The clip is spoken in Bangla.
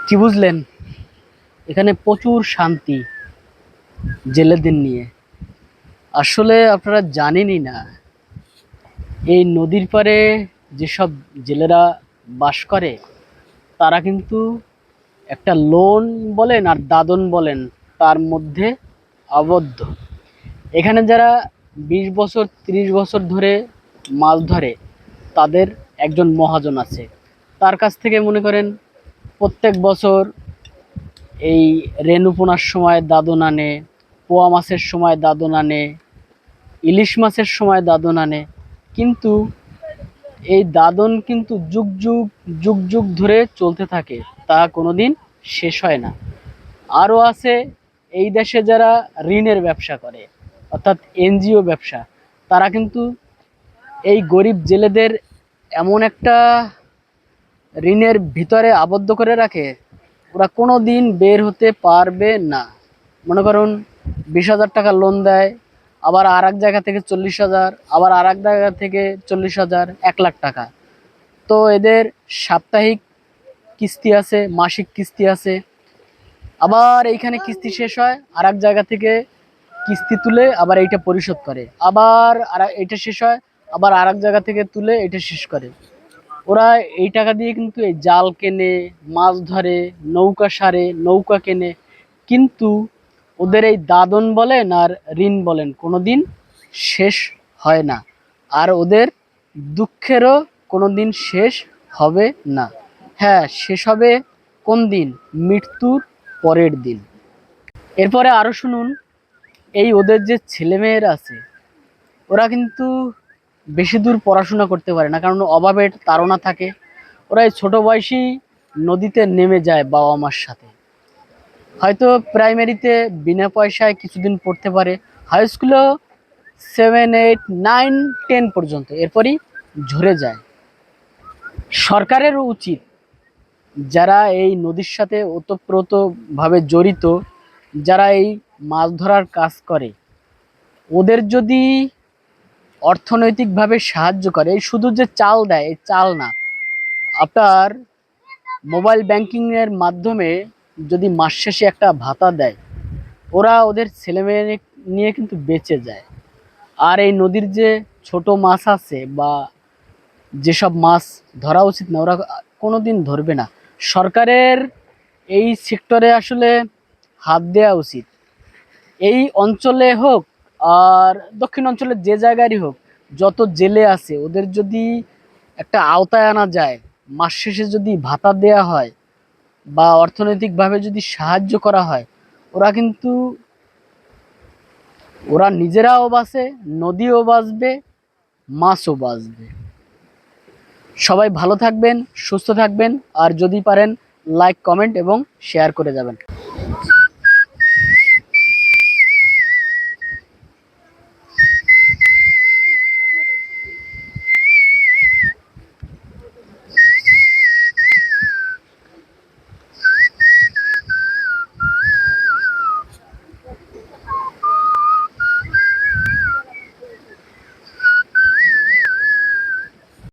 কি বুঝলেন? এখানে প্রচুর শান্তি জেলেদের নিয়ে। আসলে আপনারা জানেনই না, এই নদীর পাড়ে যেসব জেলেরা বাস করে তারা কিন্তু একটা লোন বলেন আর দাদন বলেন তার মধ্যে আবদ্ধ। এখানে যারা 20 বছর 30 বছর ধরে মাছ ধরে তাদের একজন মহাজন আছে, তার কাছ থেকে মনে করেন প্রত্যেক বছর এই রেণু পোনার সময় দাদন আনে, পোয়া মাছের সময় দাদন আনে, ইলিশ মাছের সময় দাদন আনে। কিন্তু এই দাদন কিন্তু যুগ যুগ যুগ যুগ ধরে চলতে থাকে, তা কোনোদিন শেষ হয় না। আরও আছে এই দেশে যারা ঋণের ব্যবসা করে, অর্থাৎ এনজিও ব্যবসা, তারা কিন্তু এই গরিব জেলেদের এমন একটা ঋণের ভিতরে আবদ্ধ করে রাখে, ওরা কোনো দিন বের হতে পারবে না। মনে করুন 20,000 টাকা লোন দেয়, আবার আর এক জায়গা থেকে 40,000, আবার আর এক জায়গা থেকে 40,000, 1,00,000 টাকা। তো এদের সাপ্তাহিক কিস্তি আছে, মাসিক কিস্তি আছে, আবার এইখানে কিস্তি শেষ হয় আর এক জায়গা থেকে কিস্তি তুলে আবার এইটা পরিশোধ করে, আবার আর এইটা শেষ হয়, আবার আর এক জায়গা থেকে তুলে এটা শেষ করে। ওরা এই টাকা দিয়ে কিন্তু এই জাল কেনে, মাছ ধরে, নৌকা সারে, নৌকা কেনে। কিন্তু ওদের এই দাদন বলেন আর ঋণ বলেন কোনোদিন শেষ হয় না, আর ওদের দুঃখেরও কোনোদিন শেষ হবে না। হ্যাঁ, শেষ হবে কোন দিন? মৃত্যুর পরের দিন। এরপরে আরো শুনুন, এই ওদের যে ছেলেমেয়েরা আছে ওরা কিন্তু বেশি দূর পড়াশোনা করতে পারে না, কারণ অভাবের তাড়না থাকে। ওরা এই ছোট বয়সেই নদীতে নেমে যায় বাবা মার সাথে। হয়তো প্রাইমারিতে বিনা পয়সায় কিছুদিন পড়তে পারে, হাই স্কুলেও 7 8 9 10 পর্যন্ত, এরপরই ঝরে যায়। সরকারের উচিত যারা এই নদীর সাথে ওতপ্রোতভাবে জড়িত, যারা এই মাছ ধরার কাজ করে, ওদের যদি অর্থনৈতিকভাবে সাহায্য করে, এই শুধু যে চাল দেয় এই চাল না, আপনার মোবাইল ব্যাংকিংয়ের মাধ্যমে যদি মাস শেষে একটা ভাতা দেয়, ওরা ওদের ছেলেমেয়ে নিয়ে কিন্তু বেঁচে যায়। আর এই নদীর যে ছোট মাছ আছে বা যেসব মাছ ধরা উচিত না ওরা কোনোদিন ধরবে না। সরকারের এই সেক্টরে আসলে হাত দেওয়া উচিত। এই অঞ্চলে হোক আর দক্ষিণ অঞ্চলের যে জায়গারই হোক, যত জেলে আছে ওদের যদি একটা আওতায় আনা যায়, মাস শেষে যদি ভাতা দেয়া হয় বা অর্থনৈতিকভাবে যদি সাহায্য করা হয়, ওরা কিন্তু ওরা নিজেরাও বাঁচে, নদীও বাঁচবে, মাছও বাঁচবে। সবাই ভালো থাকবেন, সুস্থ থাকবেন, আর যদি পারেন লাইক কমেন্ট এবং শেয়ার করে যাবেন।